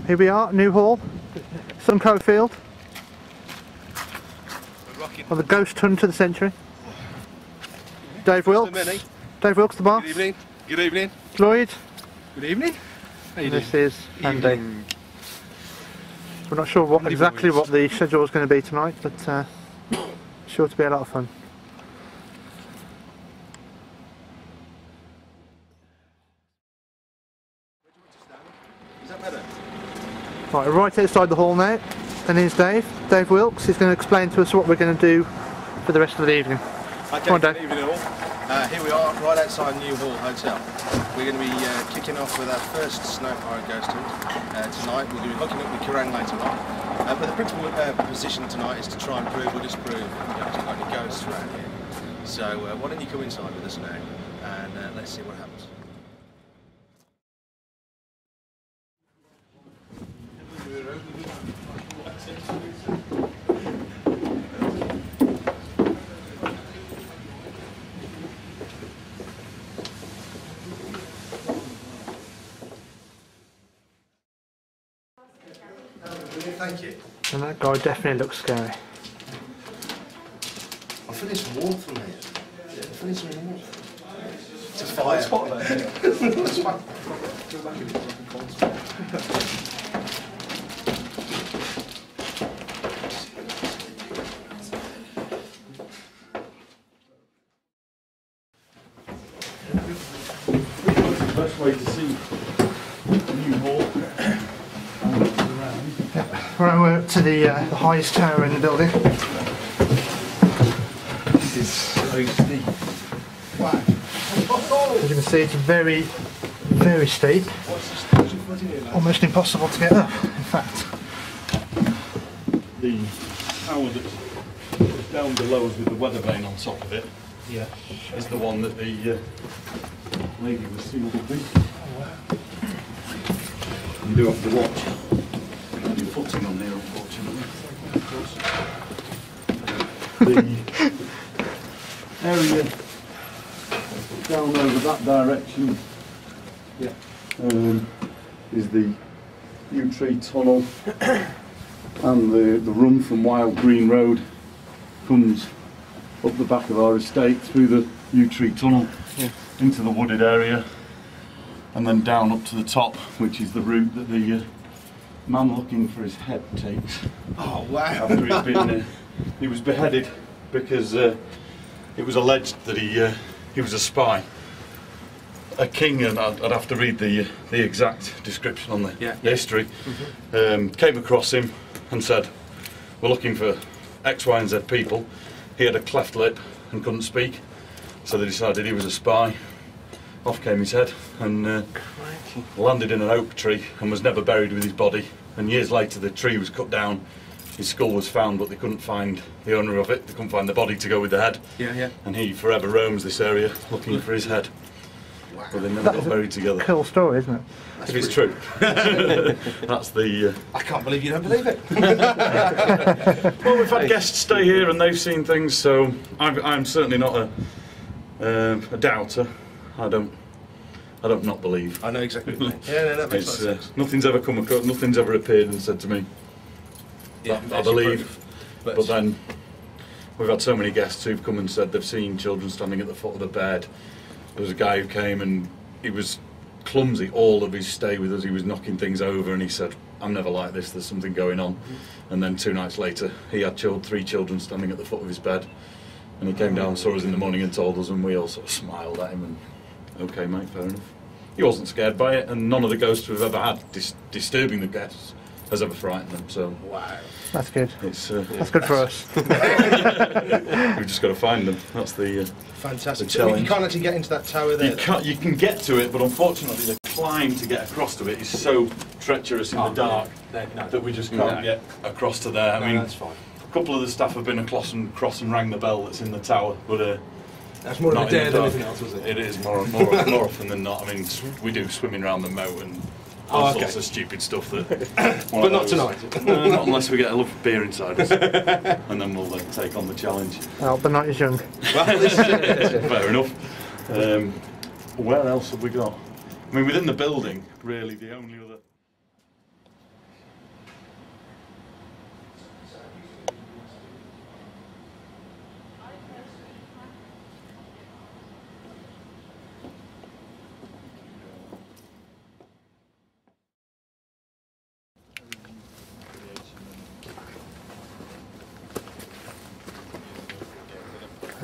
Here we are, new hall, Sutton Cofield. Of the ghost hunter of the century. Dave Wilkes. Dave Wilkes, the boss. Good evening. Good evening. Lloyd. Good evening. How you doing? This is Andy. We're not sure exactly what the schedule is going to be tonight, but sure to be a lot of fun. Is that better? Right outside the hall now, and here's Dave. Dave Wilkes is going to explain to us what we're going to do for the rest of the evening. Okay, Come on, Dave. good evening all. Here we are, right outside New Hall Hotel. We're going to be kicking off with our first snow pirate ghost hunt tonight. We're going to be hooking up with Kerrang later on. But the principal position tonight is to try and prove or disprove if we've actually got any ghosts around here. So why don't you come inside with us now and let's see what happens. Thank you. And that guy definitely looks scary. I feel it's warmth from here. I feel it's really warmth. It's a fire spot there. That's fine. Go back in, it's like a cold spot. The best way to see the new hall. Right, we're up to the highest tower in the building. This is so steep. Wow. As you can see, it's very, very steep. Almost impossible to get up, in fact. The tower that's down below us with the weather vane on top of it, Yeah. is the one that the lady was sealed up in. You do have to watch your footing on there, unfortunately. The area down over that direction is the yew tree tunnel, and the run from Wild Green Road comes up the back of our estate through the yew tree tunnel into the wooded area, and then down up to the top, which is the route that the man looking for his head takes. Oh wow! After he'd been, he was beheaded because it was alleged that he was a spy, a king, and I'd have to read the exact description on the history. Came across him and said, "We're looking for X, Y, and Z people." He had a cleft lip and couldn't speak, so they decided he was a spy. Off came his head and landed in an oak tree and was never buried with his body. And years later the tree was cut down, his skull was found, but they couldn't find the owner of it, they couldn't find the body to go with the head. And he forever roams this area looking for his head. Wow. But they never got buried together. Cool story, isn't it? It is true. That's the... I can't believe you don't believe it. Well, we've had guests stay here and they've seen things, so I'm certainly not a doubter. I don't not believe. I know exactly what you mean. Yeah, no, that makes sense. Nothing's ever come across, nothing's ever appeared and said to me, I believe. But then we've had so many guests who've come and said they've seen children standing at the foot of the bed. There was a guy who came and he was clumsy all of his stay with us. He was knocking things over and he said, "I'm never like this, there's something going on." And then 2 nights later he had 3 children standing at the foot of his bed, and he came down and saw us in the morning and told us, and we all sort of smiled at him and, "Okay mate, fair enough." He wasn't scared by it, and none of the ghosts we've ever had disturbing the guests has ever frightened them. So wow, that's good. It's that's good for us. We've just got to find them. That's the fantastic the challenge. You can't actually get into that tower there. You can get to it, but unfortunately the climb to get across to it is so treacherous in the dark that we just can't get across to there. I mean, that's fine. A couple of the staff have been across and rang the bell that's in the tower, but that's more of a dare than anything else, was it? It is more often than not. I mean, we do swimming around the moat and all sorts of stupid stuff that. But not tonight. Not unless we get a lovely beer inside us, and then we'll take on the challenge. Well, the night is young. Fair enough. Where else have we got? I mean, within the building, really, the only other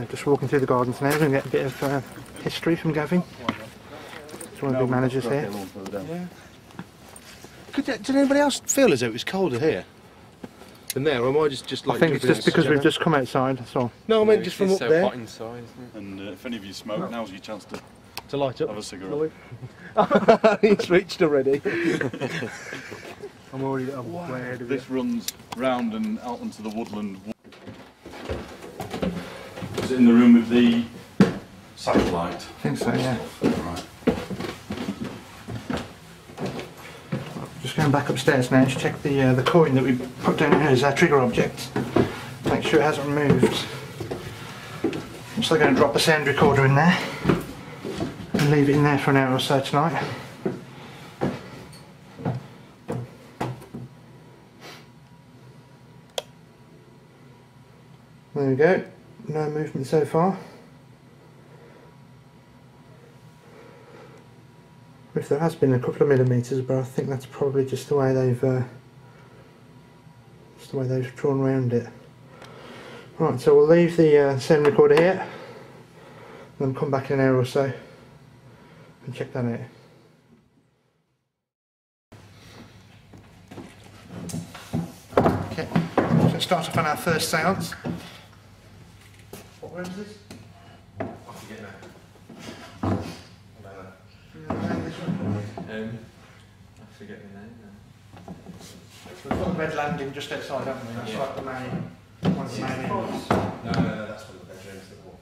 Just walking through the gardens now and get a bit of history from Gavin. He's one of the big managers here. Yeah. Did anybody else feel as though it was colder here than there, or am I just like? I think it's just because we've just come outside, that's all. No, I mean just from up so there. hot inside, isn't it? And if any of you smoke, now's your chance To light up. have a cigarette. He's reached already. I'm already way ahead of it. This runs round and out into the woodland. Is it in the room with the satellite? I think so, yeah. Right. Just going back upstairs now to check the coin that we put down here as our trigger object. Make sure it hasn't moved. I'm still going to drop a sound recorder in there and leave it in there for an hour or so tonight. There we go, no movement so far. If there has been a couple of millimetres, but I think that's probably just the way they've drawn around it. Right, so we'll leave the sound recorder here, and then come back in an hour or so and check that out. Okay, so start off on our first séance. What room is this? I forget now. I forget the name now. So we've got the red landing just outside, haven't we? That's like the main, one of the main areas. No, that's one of the bedrooms that walk.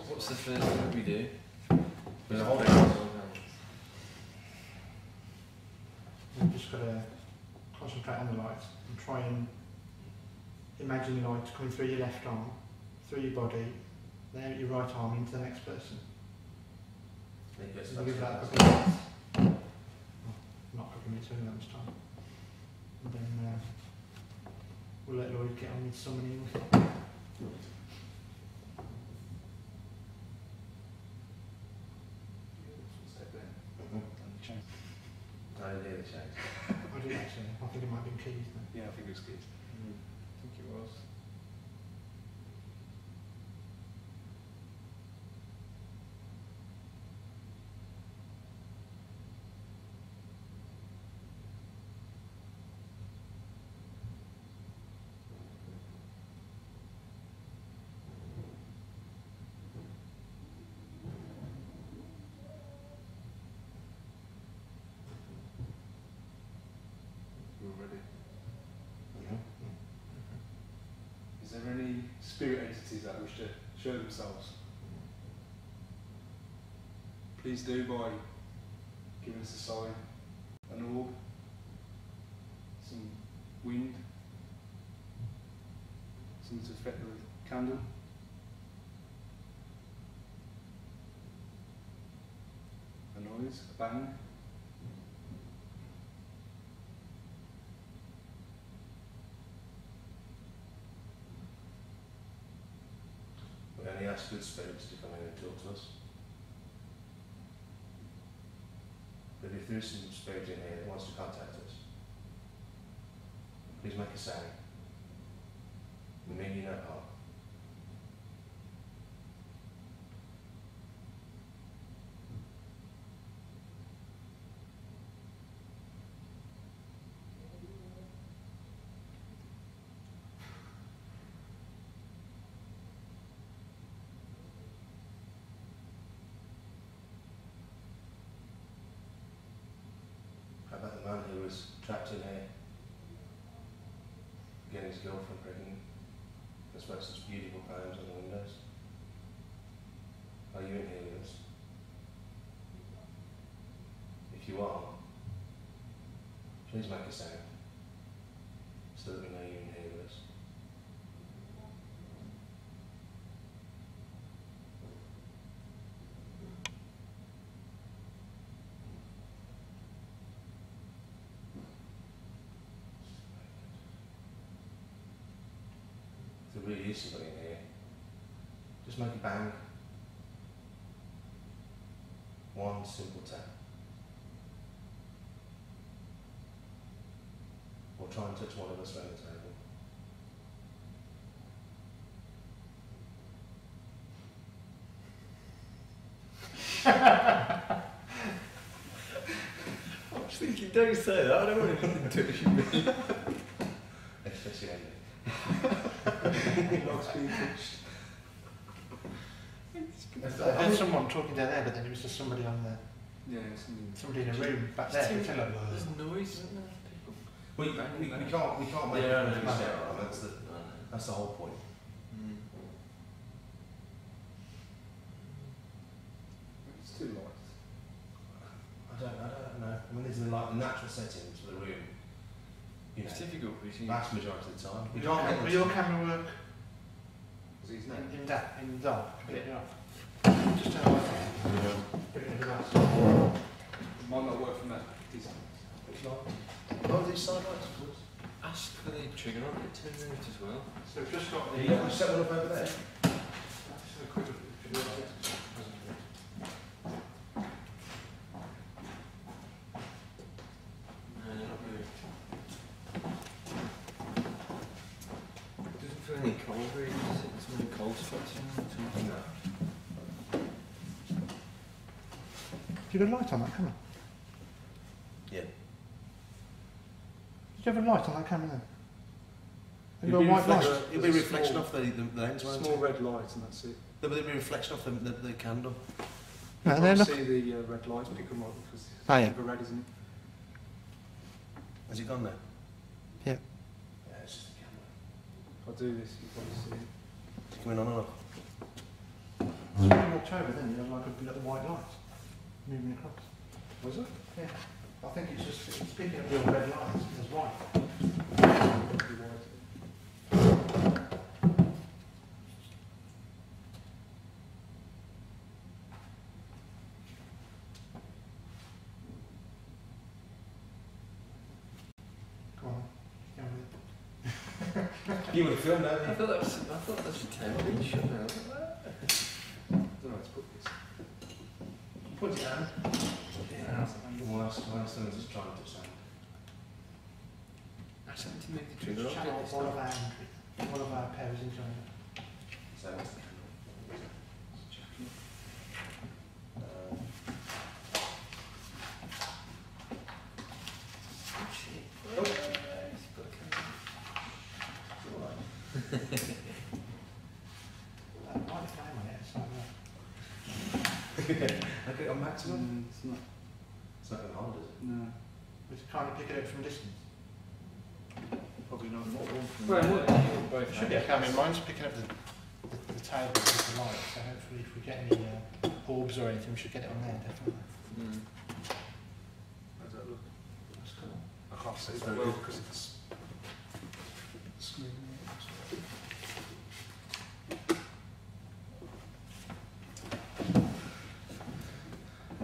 What's the first thing that we do? There's a whole We've just got to concentrate on the light and try and imagine the light coming through your left arm, through your body, then out your right arm into the next person. So you give that a couple of minutes. Not a couple of minutes, only that much time. And then we'll let Lloyd get on with summoning. I didn't hear the change. I did actually. I think it might have been keys then. Yeah, I think it was good. I think it was. Ready? Is there any spirit entities that wish to show themselves? Please do by giving us a sign, an orb, some wind, something to affect the candle. A noise, a bang. We only ask good spirits to come in and talk to us. But if there is some spirit in here that wants to contact us, please make a sound. We mean you no harm. How about the man who was trapped in here, getting his girlfriend pregnant, and spoke such beautiful poems on the windows? Are you in here with us? If you are, please make a sound, so that we know you're in here with us. If there really is somebody in here, just make a bang. One simple tap. Or try and touch one of us around the table. thinking, don't say that. I don't want anything to touch me. Especially Andy. Logs being touched. I heard someone talking down there, but then it was just somebody on the Yeah, somebody in a room back there. There's Like, noise, isn't there? People. We can't make Yeah, it no, that's the whole point. It's too light. I don't know. I mean, there's like the natural settings for the room. You know, It's difficult because you vast majority of the time. We will can't make your camera work he's in the dark? Completely off. Just turn it off. Put it in the glass. might not work from that distance. Which light? Oh, these side lights, of course. Ask for the trigger on it, turn it as well. So we've just got the. You got set one up over there. No, not really. Doesn't feel any cold really, does it? There's no cold spots in it. No. Did you have a light on that camera? Yeah. Did you have a light on that camera then? Have you got a It'll be white light? It'll be reflection off the lens, won't Small it? red light and that's it. There'll be a reflection off the candle. No, You there, can't look. see the red lights pick them up because it's Oh, yeah. super red, isn't it? Has it gone there? Yeah. Yeah, it's just a camera. If I do this, you probably see it. It's coming on and off. So when you walked over then, you had like a little white light moving across. Was it? Yeah. I think it's just it's picking up your red lights as white. Probably white. Go on. Go on with it. You would have filmed that, I thought that was a 10 inch, shouldn't I? I don't know how to put this. Put it down. Yeah. Last time I was just trying to sound. Ask him to make the trigger Just off channel it. one of our pairs in China. So what's the candle? Oh shit. Oh, he's got a camera. That light flame on it, it's like that. Look at it on maximum. It's not. It's not going to hold, is it? No. We kind of pick it up from distance. Probably not. Well, Both Should be okay. I mean, mine's picking up the tail with the light, so hopefully if we get any orbs or anything, we should get it on there, definitely. How's that look? That's cool. I can't see It's very well well. because it's smooth.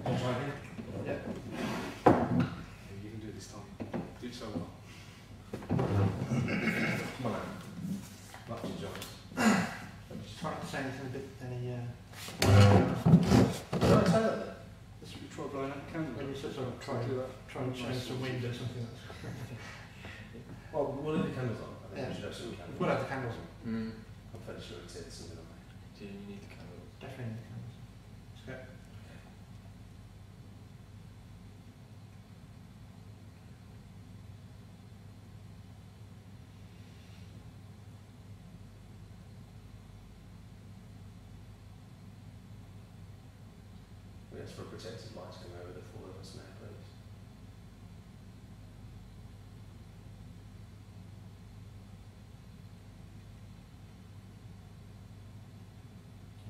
I'll try again. Yeah. You can do this time. Do so well. Come on, Anne. Back to John's. Just trying to say anything a bit, any, Did I say that then? Let's try blowing out the candle. when you sort of try Do that. and change some wind or something. Well, we'll leave the candles on. I think Yeah. we should have some candles. We'll have the candles on. I'm fairly sure it's something on there. Do you need the candle? Definitely the candles. Let's go. We ask for a protected light to come over the four of us now, please.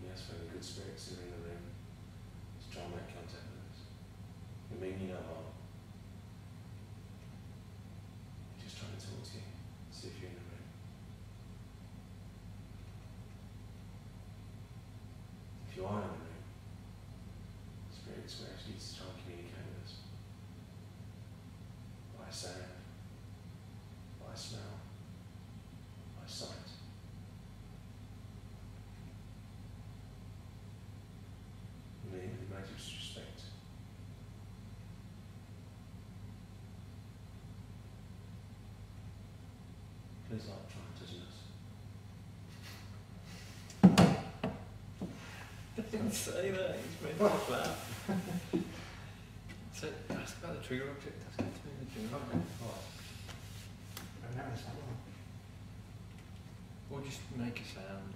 We ask for any good spirits who are in the room to try and make contact with us. We mean you no harm. Just trying to talk to you, see if you're in the room. If you are in the room, spirits will actually try and communicate with us. By sound, by smell, by sight. We mean with the greatest respect. Please like try and touching us. I didn't say that. He's made me laugh. So ask about the trigger object, that's going to be the trigger object. And that was that one. Or just make a sound.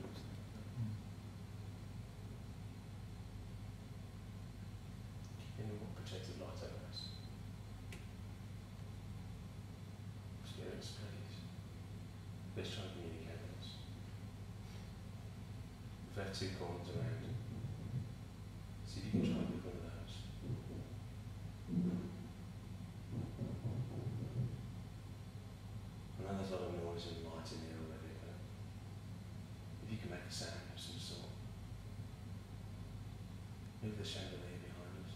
Anyone protected light over us? Spirits, please. Let's try and communicate with us. We've had 2 coins around. See if you can try and pick one of those. I know there's a lot of noise and light in here already, but if you can make a sound of some sort. Move the chandelier behind us.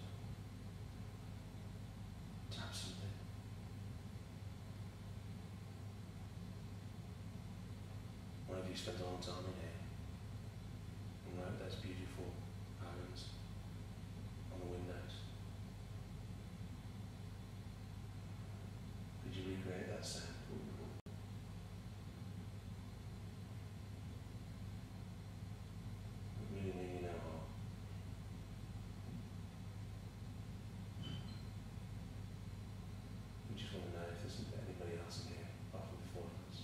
Tap something. One of you spent a long time in here and wrote those beautiful poems on the windows. Could you recreate that sound? Really mean you know how. We just want to know if there's anybody else in here apart from the 4 of us.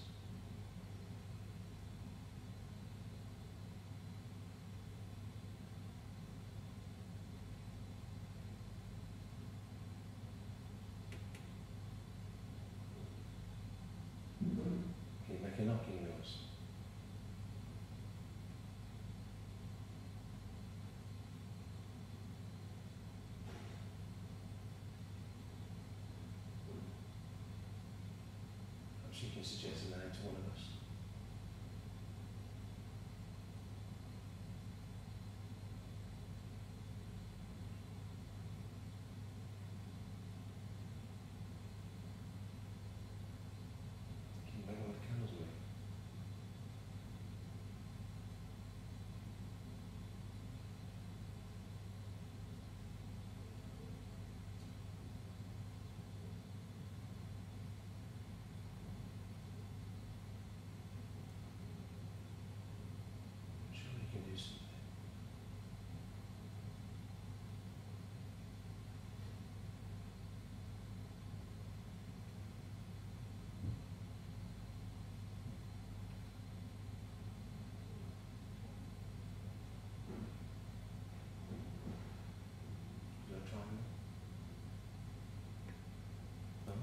Can you make a knocking noise? Perhaps you can suggest a name to one of us. Can you make one of the candles move? Surely you can do something. You want to try me? No?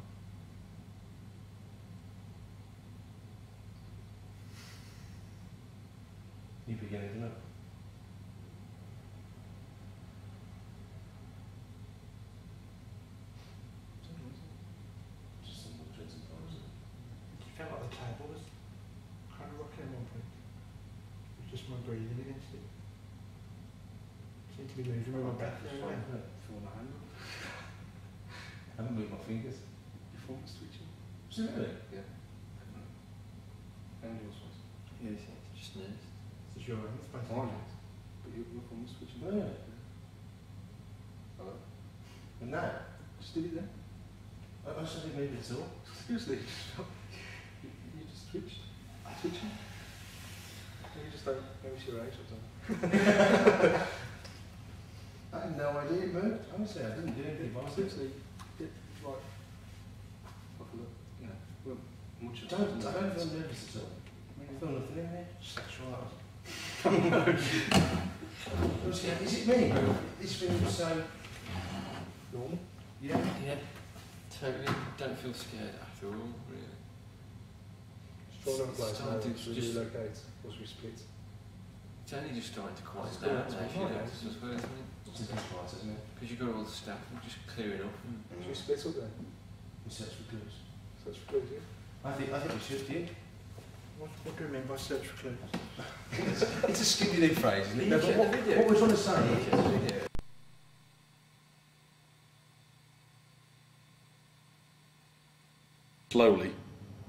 You beginning to know? Just some more dreads and thoughts. It felt like the table was kind of rocking at one point. It was just my breathing against it. Seemed to be moving with my breath. That's fine. Feel my hand. I haven't moved my fingers. Your phone's switching. Is it really? Yeah. And yours was. Yes, it's just nice. This is your own, it's both Oh, of yes. But your phone was switching. Oh, yeah. Hello? And now? Just did it then. I should have moved it at all. Seriously, you just switched. Switching. You just don't notice your age or something. I had no idea it moved. Honestly, I didn't do anything by it. Seriously, yeah, right. Have a look. You know, well, much of I don't feel nervous at all. I feel nothing in there. sexual that was. Is it me? This feels so normal. Yeah. Yeah, totally. Don't feel scared after all, really. Just try another place now, Starting to should we just- relocate, or should we split? It's only just starting to quiet It's down cool, now, it's if you fine, notice as well, isn't it? It's a bit quiet, isn't it? Because you've got all the staff and just clearing up. Should we split up then? We search for clues. So it's split, yeah? I think we should, do you? What do we mean by search for clues? It's a skinny new phrase, isn't it? You No, check but the video. what we're trying to say is, Slowly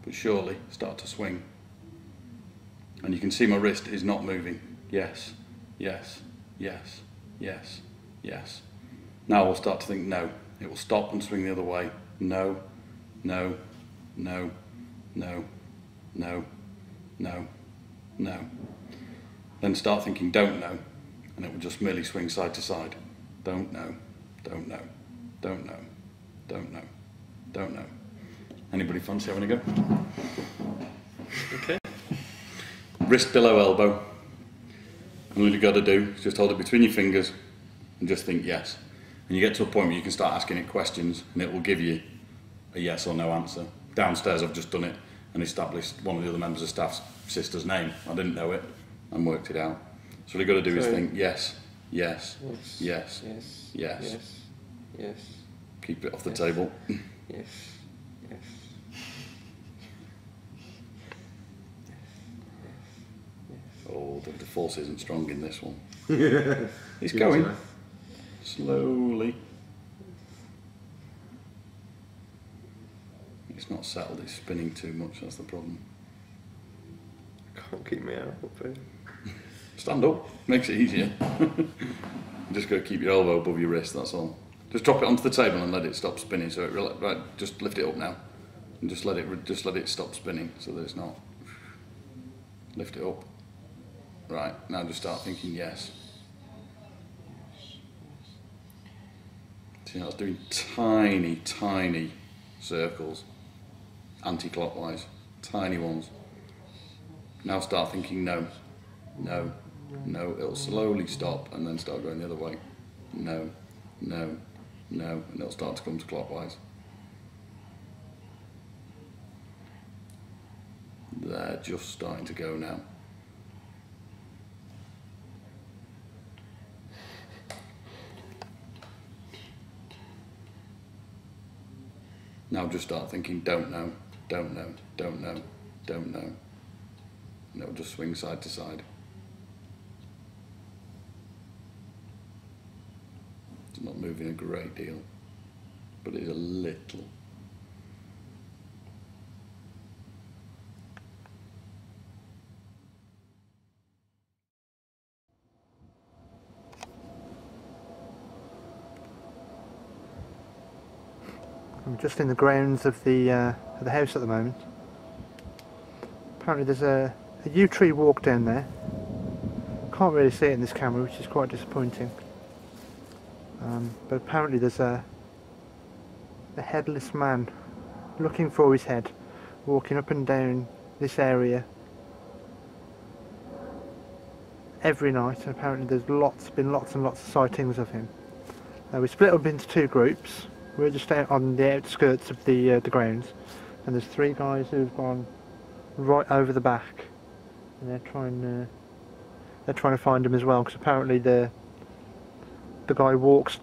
but surely start to swing. And you can see my wrist is not moving. Yes, yes, yes, yes, yes. Now I'll start to think no. It will stop and swing the other way. No, no, no, no, no, no, no. Then start thinking don't know, and it will just merely swing side to side. Don't know, don't know, don't know, don't know, don't know. Anybody fancy having a go? Okay. Wrist below elbow. And all you got to do is just hold it between your fingers and just think yes. And you get to a point where you can start asking it questions and it will give you a yes or no answer. Downstairs I've just done it and established one of the other members of staff's sister's name. I didn't know it and worked it out. So all you got to do is think yes, yes, Yes. yes, Yes. yes. Yes. Yes. Keep it off the table. Yes. Yes. Yes. Oh, the force isn't strong in this one. Yes. It's going. Slowly. It's not settled, it's spinning too much, that's the problem. Can't keep me out of it. Stand up, makes it easier. Just got to keep your elbow above your wrist, that's all. Just drop it onto the table and let it stop spinning. So it right, just lift it up now, and just let it stop spinning so that it's not. Lift it up. Right, now just start thinking yes. See, I was doing tiny, tiny circles, anti-clockwise, tiny ones. Now start thinking no, no, no. It'll slowly stop and then start going the other way. No, no, no, and it'll start to come to clockwise. They're just starting to go now. Now just start thinking don't know, don't know, don't know, don't know. And it'll just swing side to side. It's not moving a great deal, but it is a little. I'm just in the grounds of the house at the moment. Apparently there's a yew tree walk down there. Can't really see it in this camera, which is quite disappointing. But apparently there's a headless man looking for his head, walking up and down this area every night. And apparently there's been lots and lots of sightings of him. We split up into two groups. We're just out on the outskirts of the grounds, and there's three guys who've gone right over the back, and they're trying to find him as well, because apparently the guy walks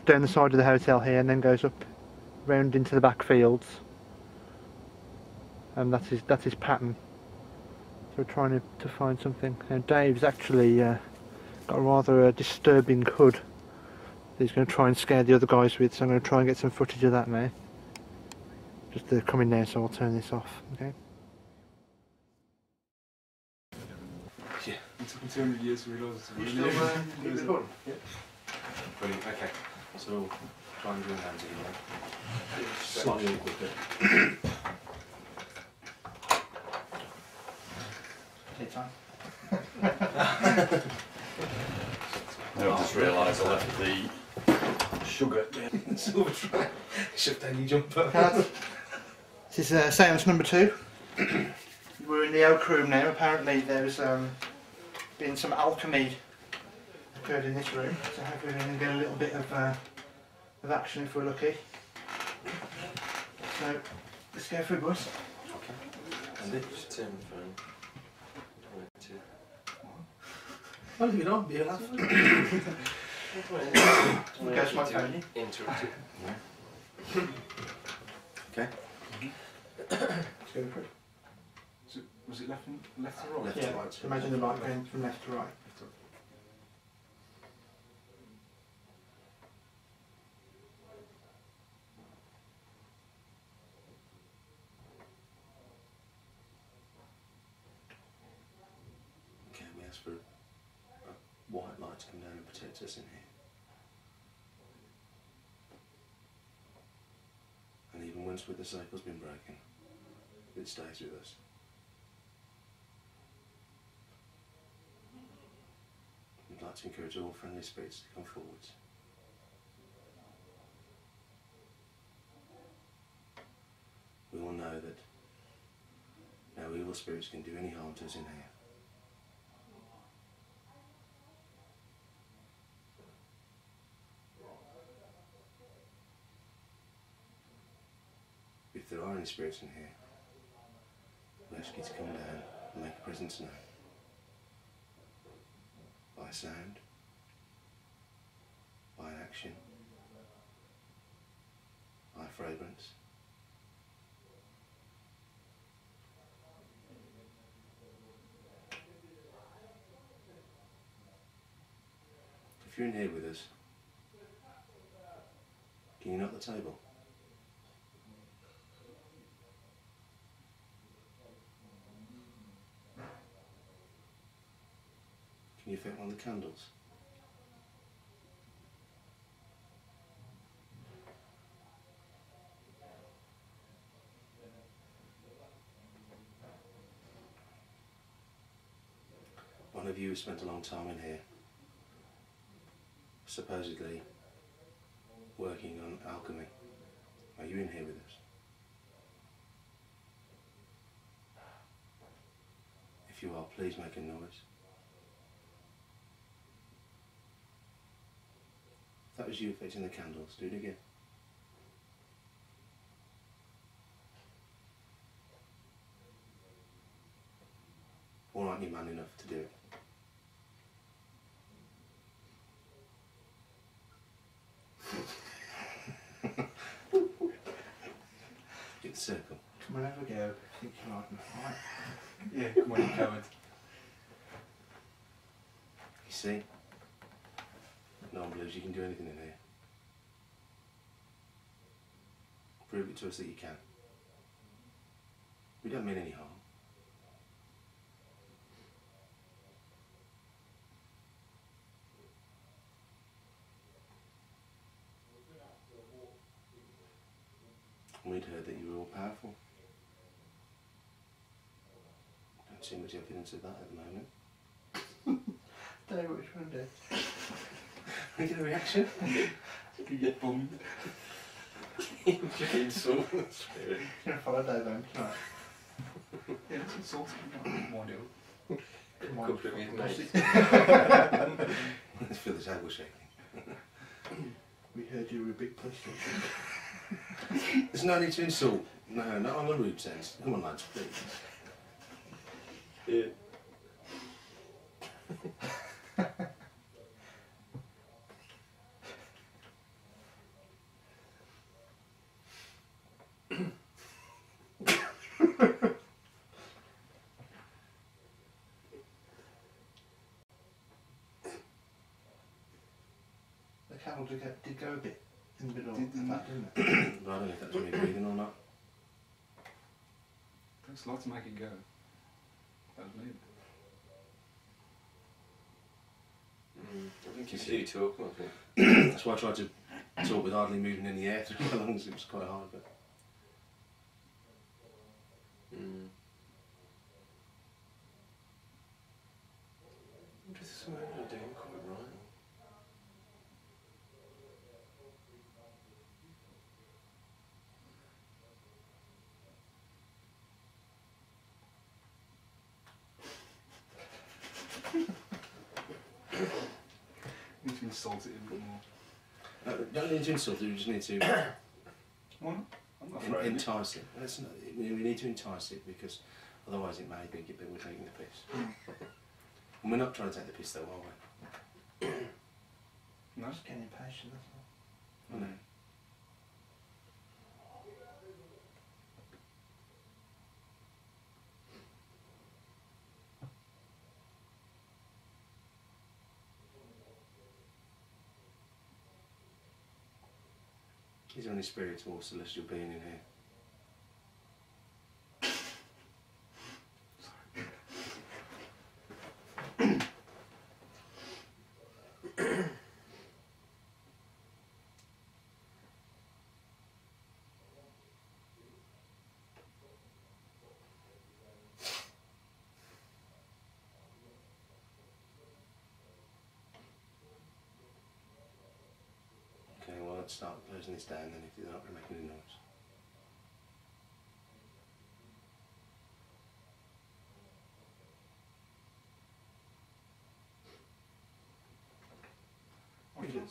down the side of the hotel here and then goes up round into the back fields, and that's his pattern. So we're trying to find something. Now Dave's actually got a rather disturbing hood he's going to try and scare the other guys with, so I'm going to try and get some footage of that now. Just they're coming now, so I'll turn this off. Okay. Yeah, it took me 200 years to realise it's You still keep recording? Yeah. Brilliant, okay. So we'll try and do hands again. Slightly quicker. Take time. I've just realised I left the sugar. Silver try. Shove down your jumper. This is seance number 2. We're in the oak room now. Apparently there's been some alchemy occurred in this room, so hopefully we're going to get a little bit of action if we're lucky. So let's go through, boys. Okay. And just turn the phone. Oh, you know, be a laugh. Goes my phone. Interrupted. Okay. Let's go through. So, was it left to right? Left Yeah, to right. imagine the light going from left to right. Okay, we ask for a white light to come down and protect us in here. And even once the cycle's been broken, it stays with us. We'd like to encourage all friendly spirits to come forwards. evil spirits can do any harm to us in here. If there are any spirits in here, we ask you to come down and make a presence known. By sound, by an action, by fragrance. If you're in here with us, can you knock the table? Can you fit one of the candles? One of you has spent a long time in here, supposedly working on alchemy. Are you in here with us? If you are, please make a noise. If that was you affecting the candles, do it again. Or aren't you man enough to do it? Get the circle. Come on, have a go. I think you're hard enough. Right. Yeah, come on, you coward. You see? No one believes you can do anything in here. Prove it to us that you can. We don't mean any harm. We'd heard that you were all powerful. Don't see much evidence of that at the moment. Don't know which one did. We get a reaction? You get bummed. Insult. You're going to follow Dave home tonight. Yeah, that's insulting. One deal. Come on. Couple of his mates. Let's feel the table shaking. We heard you were a big pussy. There's no need to insult. No, not on a rude sense. Come on, lads, please. Yeah. The camel did go a bit in the middle Did of that, didn't it? But I don't know if that's me breathing or not. Takes a lot to make it go. That was me. I think you see you talk, I think. That's why I tried to talk with hardly moving in the air through my lungs. It was quite hard, but What is this man doing quite right? You need to insult it a bit more. don't need to insult it. We just need to What? I'm not afraid. entice it. That's not, we need to entice it because otherwise it may think that we're taking the piss. And we're not trying to take the piss though, are we? No? Just getting impatient, that's all. No. Is there any spirit or celestial being in here? Okay, well let's start closing this down then if they're not making any noise.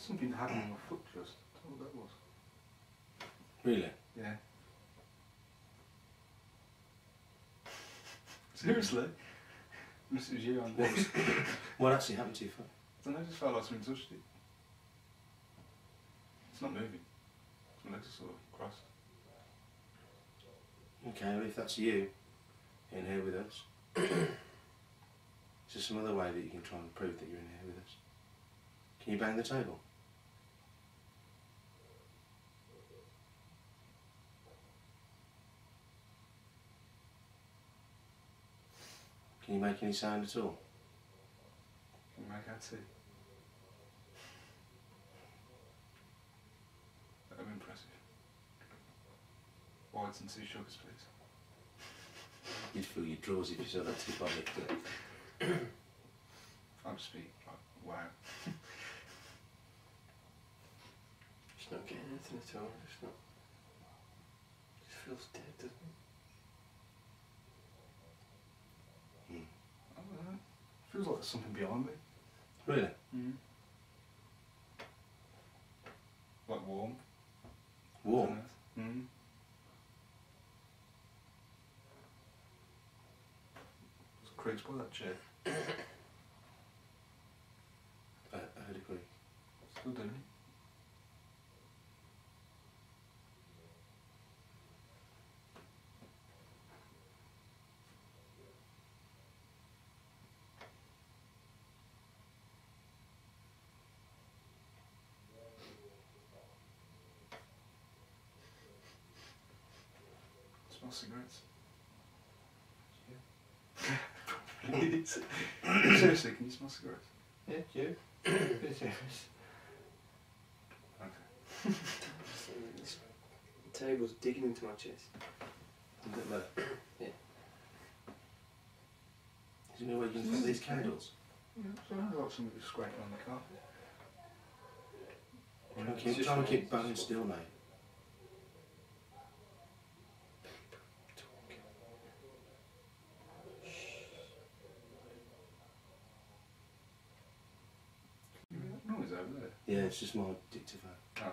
Something happened on my foot just. I don't know what that was. Really? Yeah. Seriously? Unless it was you on What, was, what actually happened to your foot? I don't know, I just felt like someone touched it. It's not moving. My legs are sort of crossed. Okay, well if that's you in here with us, is there some other way that you can try and prove that you're in here with us? Can you bang the table? Can you make any sound at all? Can you make out tea? That would be impressive. Whites and 2 sugars, please. You'd feel your drawers if you saw that tip on it. I'll just be like, wow. It's not getting anything at all. It's not. It just feels dead, doesn't it? I don't know. Feels like there's something behind me. Really? Mm. Like warm. Warm? Mm. There's creaks by that chair. I heard a creak. Still doing it. Smell cigarettes. Yeah. Seriously, can you smell cigarettes? Yeah, you. Pretty serious. Okay. This table's digging into my chest. Is it low? Yeah. Is there no way you can find these candles? Yeah, so I got somebody scraping on the carpet. Try and keep bone still, mate. Noise over there. Yeah, it's just my dictaphone. Oh.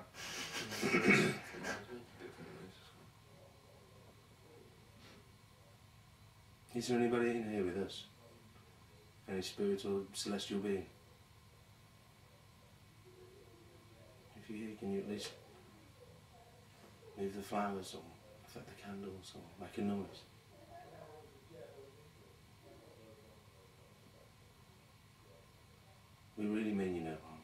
Is there anybody in here with us? Any spirit or celestial being? If you're here, can you at least move the flowers or affect the candles or make a noise? We really mean you no harm.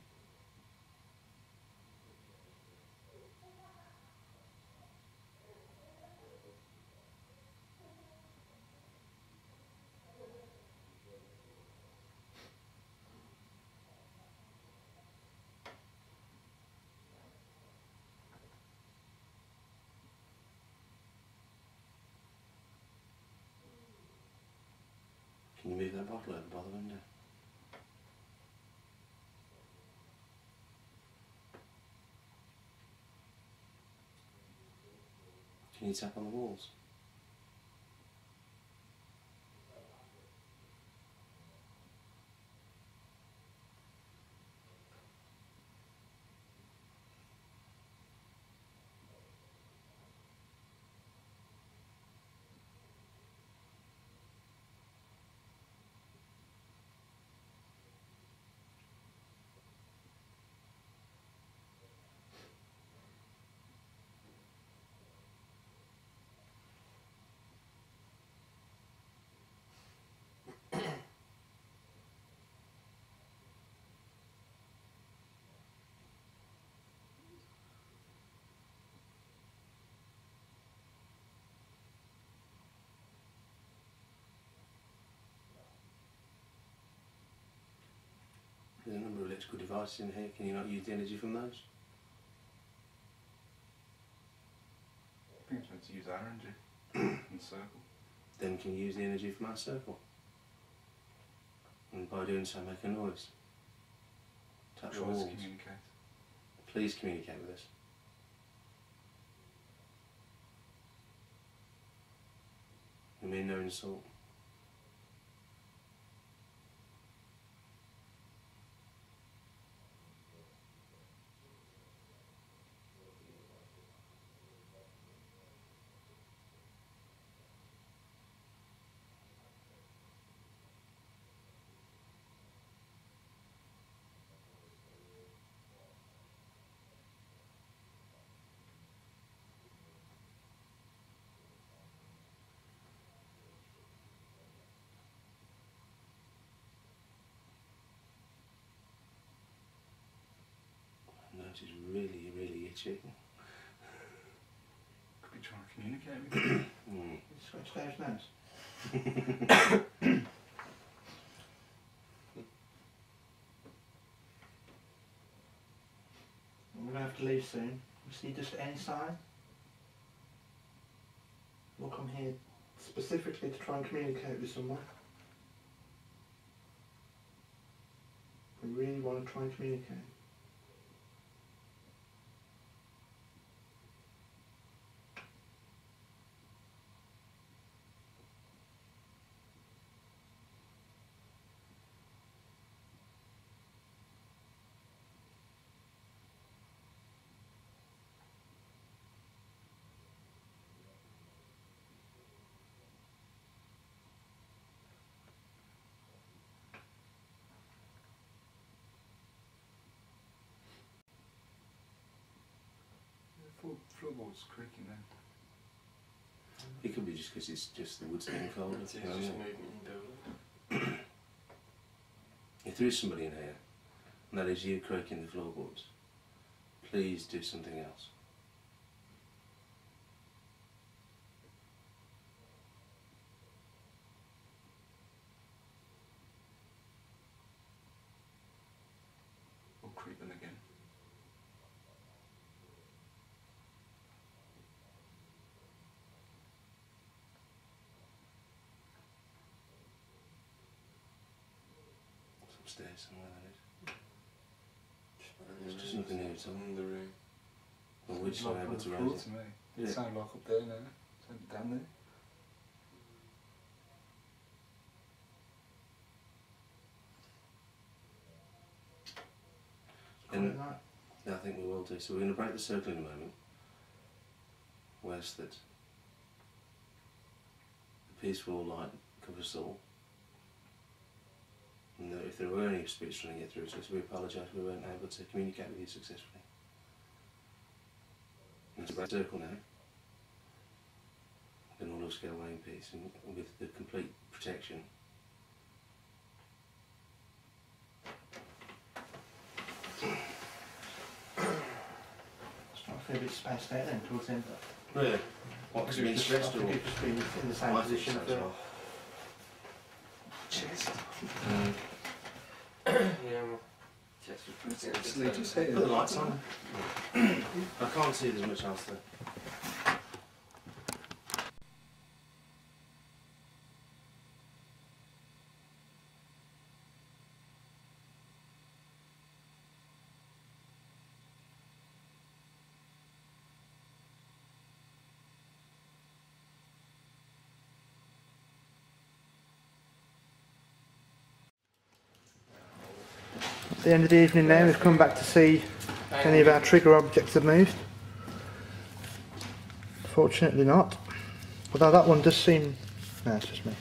Can you move that bottle over by the window? Can you tap on the walls? There's a number of electrical devices in here. Can you not use the energy from those? I think it's meant to use our energy in the circle. Then can you use the energy from our circle? And by doing so, make a noise. Touch the Try to walls. communicate. Please communicate with us. We mean no insult. nose is really, really itchy. Could be trying to communicate with you. Scratch Dave's nose. We're going to have to leave soon. We see just any sign. We'll come here specifically to try and communicate with someone. We really want to try and communicate. The floorboard's creaking then. It could be just because it's just the wood's getting cold. It's just movement in building. If there is somebody in here, and that is you creaking the floorboards, please do something else. Or creeping again. It's upstairs somewhere, that is. There's just nothing here at all. In the room. Well, we're just not able to floor raise it. to me. Yeah. It sounded like up there now. Sounded down there. And Quite I think we will do. So we're going to break the circle in a moment. Where's that? The peaceful light covers us all. And if there were any spirits trying to get through to us, we apologise we weren't able to communicate with you successfully. It's a break the circle now. And all of us go away in peace and with the complete protection. I feel a bit spaced out then towards the end. Really? What, because you've been stressed I or? think it's just been in the same I think position so for... as well. Chest. Yeah, well, chest was pretty good. Actually, just here. Put the lights on. I can't see there's much else there. At the end of the evening now, we've come back to see if any of our trigger objects have moved. Fortunately not. Although that one does seem... No, it's just me.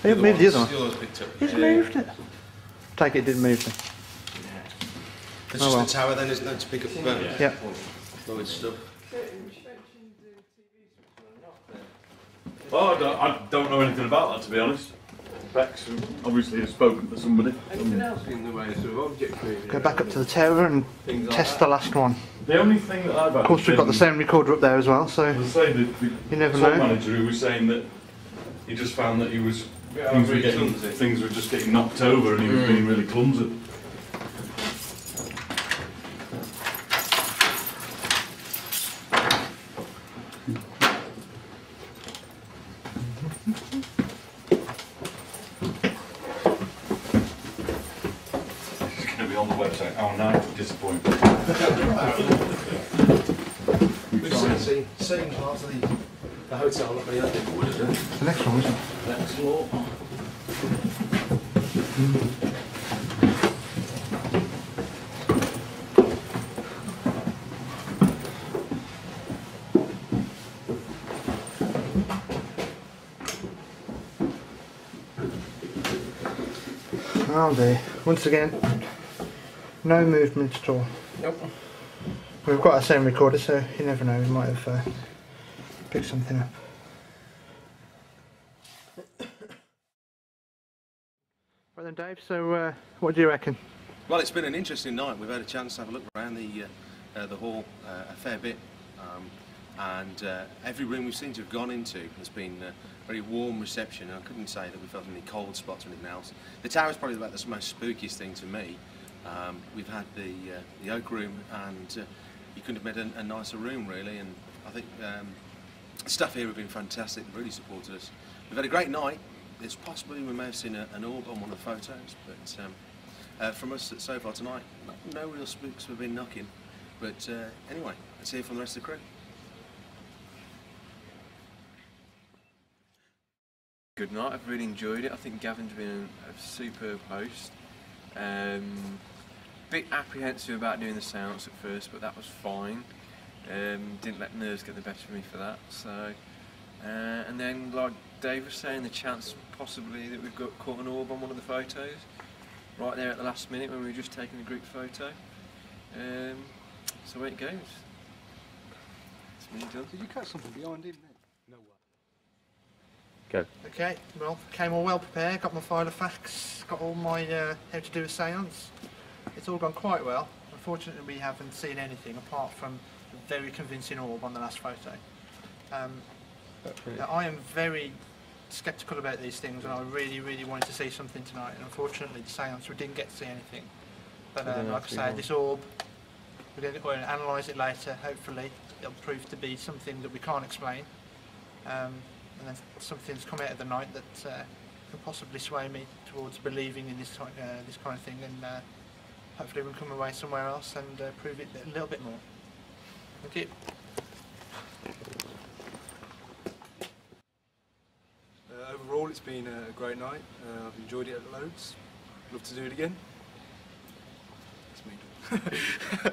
He moved the other one. Yours picked up. He's moved it. Take it didn't move then. There's Oh just well. the tower then, isn't there, to pick up Yeah. Lloyd's stuff. Oh, I don't know anything about that, to be honest. Bex obviously has spoken to somebody. Anything else in the way of sort of object moving? Go back up to the tower and Things like test that. the last one. The only thing that I've had... Of course we've got the sound recorder up there as well, so As I say, the you never tour know. manager who was saying that he just found that he was... Yeah, things were just getting knocked over and he was being really clumsy. It's going to be on the website. Oh no, disappointing. We've seen parts of the hotel not really that big wood, is it? The next one, isn't it? Next floor. Oh dear. Once again, no movement at all. Nope. We've got a sound recorder, so you never know, we might have picked something up. Right then Dave, so what do you reckon? Well, it's been an interesting night. We've had a chance to have a look around the hall a fair bit, and every room we seem to have gone into has been a very warm reception. I couldn't say that we felt any cold spots or anything else. The tower is probably about the most spookiest thing to me. We've had the oak room, and you couldn't have met a nicer room really. And I think the staff here have been fantastic. They've really supported us. We've had a great night. It's possibly we may have seen an orb on one of the photos, but from us so far tonight, no real spooks have been knocking. But anyway, let's hear from the rest of the crew. Good night, I've really enjoyed it. I think Gavin's been a superb host. Bit apprehensive about doing the seance at first, but that was fine. Didn't let nerves get the better of me for that. So, and then, like Dave was saying, the chance possibly that we've got caught an orb on one of the photos, right there at the last minute when we were just taking the group photo. So away it goes. It's me done. Did you catch something behind him then? No way. Go. Okay, well, came all well prepared, got my file of facts, got all my how to do a seance. It's all gone quite well. Unfortunately, we haven't seen anything apart from a very convincing orb on the last photo. Now, I am very sceptical about these things, and I really, really wanted to see something tonight. And unfortunately, the seance, we didn't get to see anything. But like I say, this orb, we're going to analyse it later. Hopefully, it'll prove to be something that we can't explain. And then something's come out of the night that can possibly sway me towards believing in this kind of thing, and hopefully we'll come away somewhere else and prove it a little bit more. Thank you. Overall, it's been a great night. I've enjoyed it loads. Love to do it again. That's me.